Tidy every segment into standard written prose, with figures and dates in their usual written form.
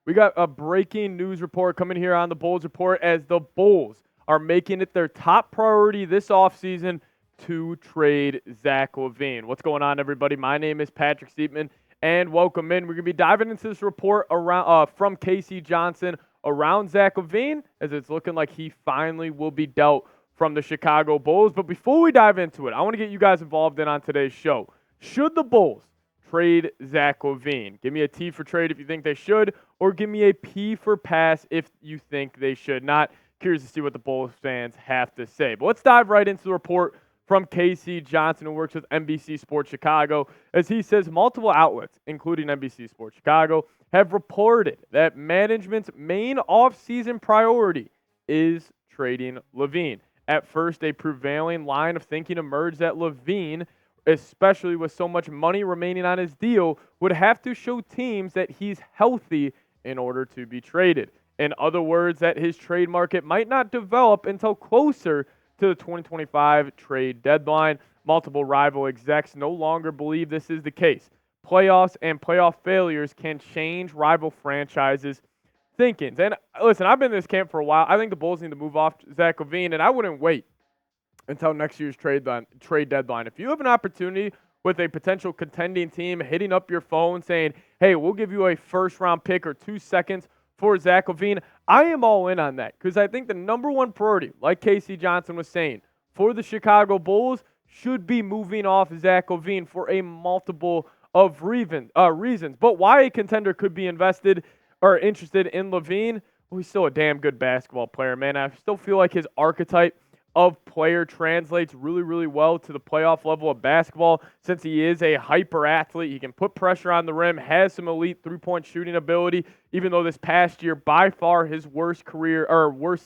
We got a breaking news report coming here on the Bulls Report as the Bulls are making it their top priority this offseason to trade Zach LaVine. What's going on, everybody? My name is Patrick Siepman, and welcome in. We're going to be diving into this report around from Casey Johnson around Zach LaVine, as it's looking like he finally will be dealt from the Chicago Bulls. But before we dive into it, I want to get you guys involved in on today's show. Should the Bulls trade Zach LaVine? Give me a T for trade if you think they should, or give me a P for pass if you think they should not. Curious to see what the Bulls fans have to say. But let's dive right into the report from Casey Johnson, who works with NBC Sports Chicago, as he says multiple outlets, including NBC Sports Chicago, have reported that management's main offseason priority is trading LaVine. At first, a prevailing line of thinking emerged that LaVine, especially with so much money remaining on his deal, would have to show teams that he's healthy in order to be traded. In other words, that his trade market might not develop until closer to the 2025 trade deadline. Multiple rival execs no longer believe this is the case. Playoffs and playoff failures can change rival franchises' thinkings. And listen, I've been in this camp for a while. I think the Bulls need to move off Zach LaVine, and I wouldn't wait until next year's trade deadline. If you have an opportunity with a potential contending team hitting up your phone saying, hey, we'll give you a first-round pick or 2 seconds for Zach LaVine, I am all in on that because I think the number one priority, like Casey Johnson was saying, for the Chicago Bulls should be moving off Zach LaVine for a multiple of reasons. But why a contender could be invested or interested in LaVine, well, he's still a damn good basketball player, man. I still feel like his archetype of player translates really, really well to the playoff level of basketball since he is a hyper athlete. He can put pressure on the rim, has some elite three-point shooting ability, even though this past year, by far his worst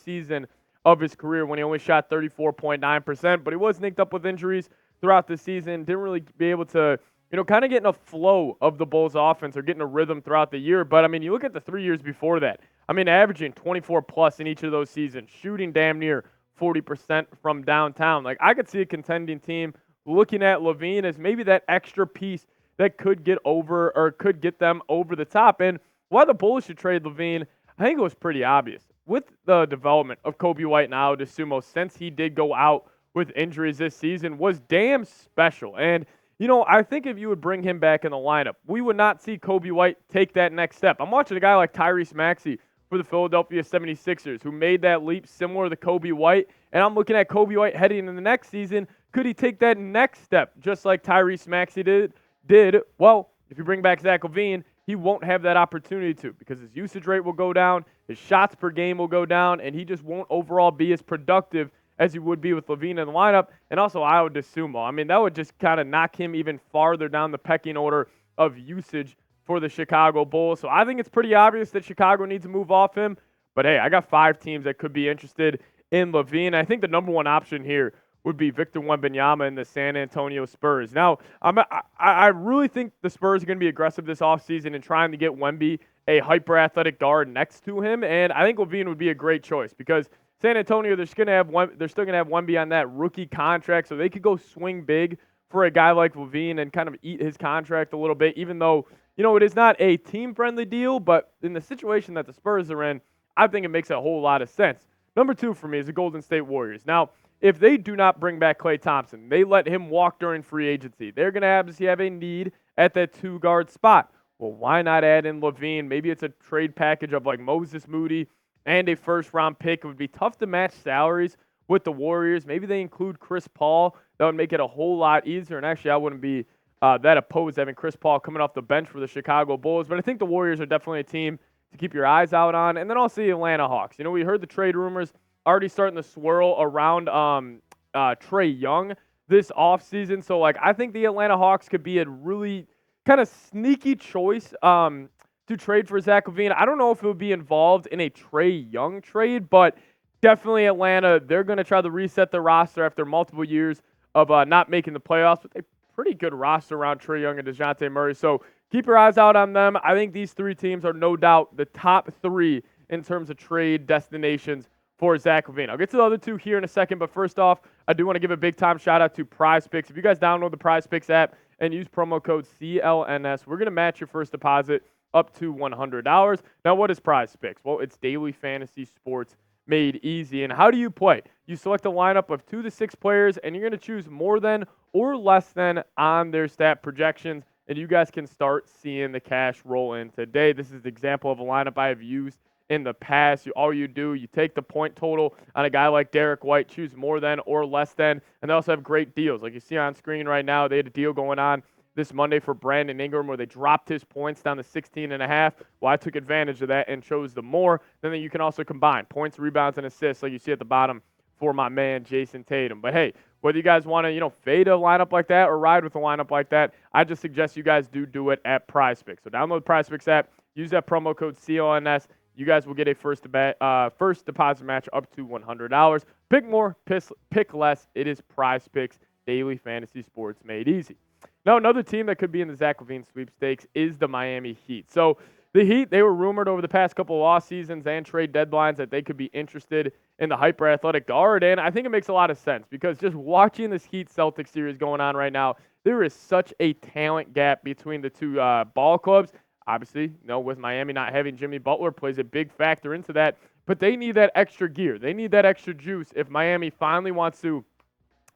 season of his career when he only shot 34.9%, but he was nicked up with injuries throughout the season, didn't really be able to, kind of get in a flow of the Bulls offense or getting a rhythm throughout the year. But, you look at the 3 years before that. Averaging 24-plus in each of those seasons, shooting damn near 40% from downtown. Like, I could see a contending team looking at LaVine as maybe that extra piece that could get them over the top. And why the Bulls should trade LaVine, I think it was pretty obvious. With the development of Kobe White and Ayo Dosunmu, since he did go out with injuries this season, was damn special. And, I think if you would bring him back in the lineup, we would not see Kobe White take that next step. I'm watching a guy like Tyrese Maxey for the Philadelphia 76ers, who made that leap similar to Kobe White. And I'm looking at Kobe White heading into the next season. Could he take that next step, just like Tyrese Maxey did? Well, if you bring back Zach LaVine, he won't have that opportunity to because his usage rate will go down, his shots per game will go down, and he just won't overall be as productive as he would be with LaVine in the lineup. And also Ayo Dosunmu. That would just kind of knock him even farther down the pecking order of usage for the Chicago Bulls. So I think it's pretty obvious that Chicago needs to move off him. But hey, I got 5 teams that could be interested in LaVine. I think the number one option here would be Victor Wembanyama and the San Antonio Spurs. Now, I really think the Spurs are going to be aggressive this offseason in trying to get Wemby a hyper-athletic guard next to him. And I think LaVine would be a great choice because San Antonio, they're still going to have Wemby on that rookie contract, so they could go swing big for a guy like LaVine and kind of eat his contract a little bit, even though it is not a team-friendly deal, but in the situation that the Spurs are in, I think it makes a whole lot of sense. Number 2 for me is the Golden State Warriors. Now, if they do not bring back Klay Thompson, they let him walk during free agency, they're going to obviously have a need at that 2-guard spot. Well, why not add in LaVine? Maybe it's a trade package of like Moses Moody and a first-round pick. It would be tough to match salaries with the Warriors. Maybe they include Chris Paul. That would make it a whole lot easier. And actually, I wouldn't be that opposed to having Chris Paul coming off the bench for the Chicago Bulls. But I think the Warriors are definitely a team to keep your eyes out on. And then also the Atlanta Hawks. We heard the trade rumors already starting to swirl around Trae Young this offseason. So, I think the Atlanta Hawks could be a really kind of sneaky choice to trade for Zach LaVine. I don't know if it would be involved in a Trae Young trade, but definitely Atlanta, they're going to try to reset the roster after multiple years of not making the playoffs, but they pretty good roster around Trae Young and DeJounte Murray. So keep your eyes out on them. I think these 3 teams are no doubt the top 3 in terms of trade destinations for Zach LaVine. I'll get to the other 2 here in a second, but first off, I do want to give a big-time shout-out to PrizePicks. If you guys download the PrizePicks app and use promo code CLNS, we're going to match your first deposit up to $100. Now, what is PrizePicks? Well, it's daily fantasy sports made easy. And how do you play? You select a lineup of 2 to 6 players, and you're going to choose more than or less than on their stat projections, and you guys can start seeing the cash roll in today. This is an example of a lineup I have used in the past. All you do, you take the point total on a guy like Derek White, choose more than or less than, and they also have great deals. Like you see on screen right now, they had a deal going on this Monday for Brandon Ingram where they dropped his points down to 16.5. Well, I took advantage of that and chose the more. Then you can also combine points, rebounds, and assists like you see at the bottom for my man Jason Tatum. But hey, whether you guys want to, fade a lineup like that or ride with a lineup like that, I just suggest you guys do it at PrizePicks. So download the PrizePicks app, use that promo code CLNS. You guys will get a first deposit match up to $100. Pick more, pick less. It is PrizePicks, daily fantasy sports made easy. Now, another team that could be in the Zach LaVine sweepstakes is the Miami Heat. So the Heat, they were rumored over the past couple of off seasons and trade deadlines that they could be interested in the hyper-athletic guard, and I think it makes a lot of sense because just watching this Heat-Celtics series going on right now, there is such a talent gap between the two ball clubs. Obviously, with Miami not having Jimmy Butler plays a big factor into that, but they need that extra gear. They need that extra juice if Miami finally wants to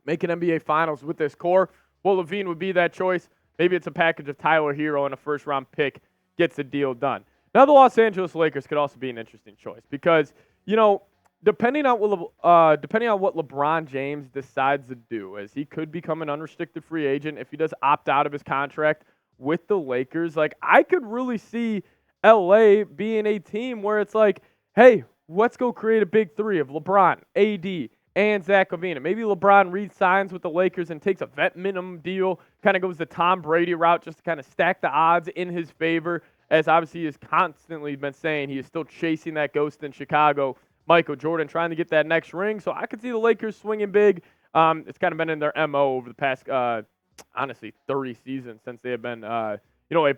make an NBA Finals with this core. Well, LaVine would be that choice. Maybe it's a package of Tyler Hero and a first-round pick gets the deal done. Now, the Los Angeles Lakers could also be an interesting choice because, depending on what LeBron James decides to do, as he could become an unrestricted free agent if he does opt out of his contract with the Lakers, I could really see LA being a team where it's like, hey, let's go create a big three of LeBron, AD, and Zach LaVine. And maybe LeBron re-signs with the Lakers and takes a vet minimum deal, kind of goes the Tom Brady route just to kind of stack the odds in his favor, as obviously he has constantly been saying he is still chasing that ghost in Chicago, Michael Jordan, trying to get that next ring. So I could see the Lakers swinging big. It's kind of been in their MO over the past, honestly, 30 seasons since they have been, a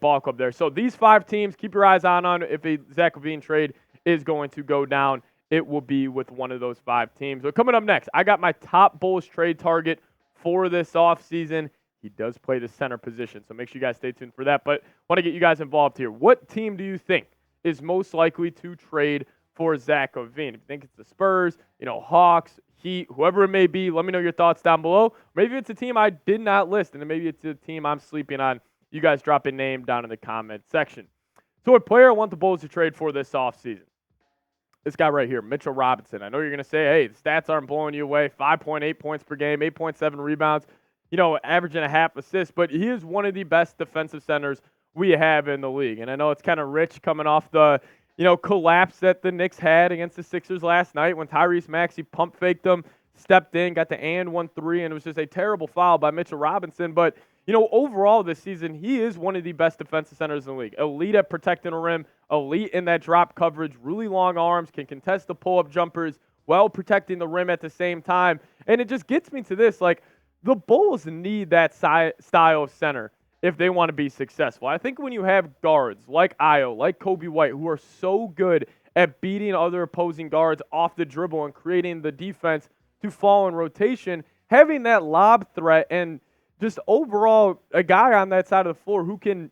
ball club there. So these 5 teams, keep your eyes on if a Zach LaVine trade is going to go down. It will be with one of those 5 teams. So coming up next, I got my top Bulls trade target for this offseason. He does play the center position, so make sure you guys stay tuned for that. But want to get you guys involved here. What team do you think is most likely to trade for Zach LaVine? If you think it's the Spurs, Hawks, Heat, whoever it may be, let me know your thoughts down below. Maybe it's a team I did not list, and maybe it's a team I'm sleeping on. You guys drop a name down in the comment section. So a player I want the Bulls to trade for this offseason. This guy right here, Mitchell Robinson. I know you're going to say, hey, the stats aren't blowing you away. 5.8 points per game, 8.7 rebounds, averaging a half assist. But he is one of the best defensive centers we have in the league. And I know it's kind of rich coming off the, collapse that the Knicks had against the Sixers last night when Tyrese Maxey pump faked them, stepped in, got the 1-3, and it was just a terrible foul by Mitchell Robinson. But, overall this season, he is one of the best defensive centers in the league. Elite at protecting the rim, elite in that drop coverage, really long arms, can contest the pull-up jumpers while protecting the rim at the same time. And it just gets me to this, the Bulls need that style of center if they want to be successful. I think when you have guards like Ayo, like Kobe White, who are so good at beating other opposing guards off the dribble and creating the defense to fall in rotation, having that lob threat and just overall a guy on that side of the floor who can,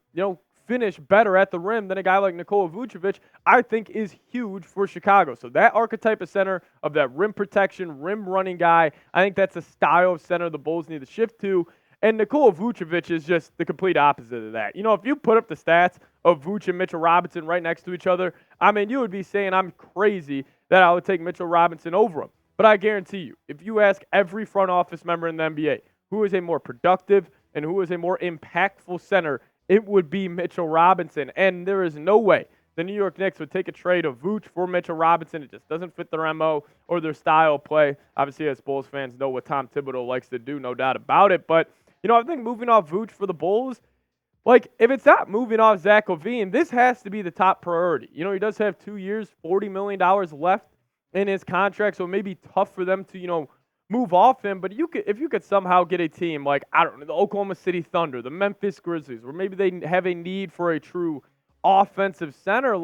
finish better at the rim than a guy like Nikola Vucevic, I think is huge for Chicago. So that archetype of center, of that rim protection, rim running guy, I think that's a style of center the Bulls need to shift to. And Nikola Vucevic is just the complete opposite of that. If you put up the stats of Vuce and Mitchell Robinson right next to each other, you would be saying I'm crazy that I would take Mitchell Robinson over him. But I guarantee you, if you ask every front office member in the NBA who is a more productive and who is a more impactful center, it would be Mitchell Robinson. And there is no way the New York Knicks would take a trade of Vooch for Mitchell Robinson. It just doesn't fit their MO or their style of play. Obviously, as Bulls fans know what Tom Thibodeau likes to do, no doubt about it. But, I think moving off Vooch for the Bulls, if it's not moving off Zach LaVine, this has to be the top priority. He does have 2 years, $40 million left in his contract, so it may be tough for them to, move off him. But if you could somehow get a team like, I don't know, the Oklahoma City Thunder, the Memphis Grizzlies, where maybe they have a need for a true offensive center,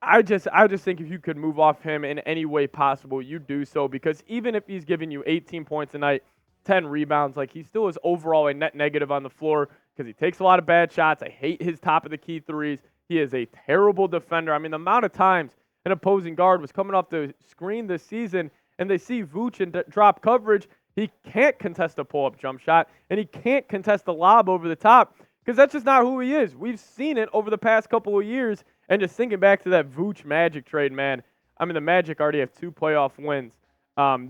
I just think if you could move off him in any way possible, you do so, because even if he's giving you 18 points a night, 10 rebounds, he still is overall a net negative on the floor because he takes a lot of bad shots. I hate his top of the key threes. He is a terrible defender. I mean, the amount of times an opposing guard was coming off the screen this season and they see Vooch and drop coverage, he can't contest a pull-up jump shot, and he can't contest a lob over the top because that's just not who he is. We've seen it over the past couple of years, and just thinking back to that Vooch Magic trade, man, I mean, the Magic already have 2 playoff wins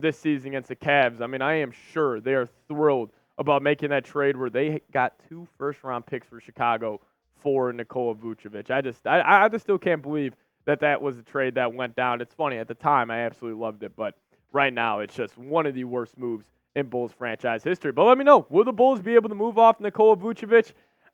this season against the Cavs. I mean, I am sure they are thrilled about making that trade where they got 2 first-round picks for Chicago for Nikola Vucevic. I just still can't believe that was a trade that went down. It's funny, at the time, I absolutely loved it, but right now, it's just one of the worst moves in Bulls franchise history. But let me know, will the Bulls be able to move off Nikola Vucevic?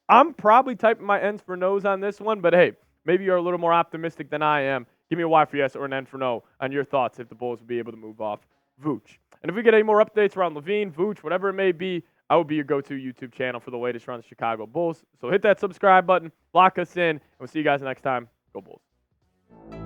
I'm probably typing my N's for no's on this one, but hey, maybe you're a little more optimistic than I am. Give me a Y for yes or an N for no on your thoughts if the Bulls will be able to move off Vooch. And if we get any more updates around LaVine, Vooch, whatever it may be, I will be your go-to YouTube channel for the latest around the Chicago Bulls. So hit that subscribe button, lock us in, and we'll see you guys next time. Go Bulls.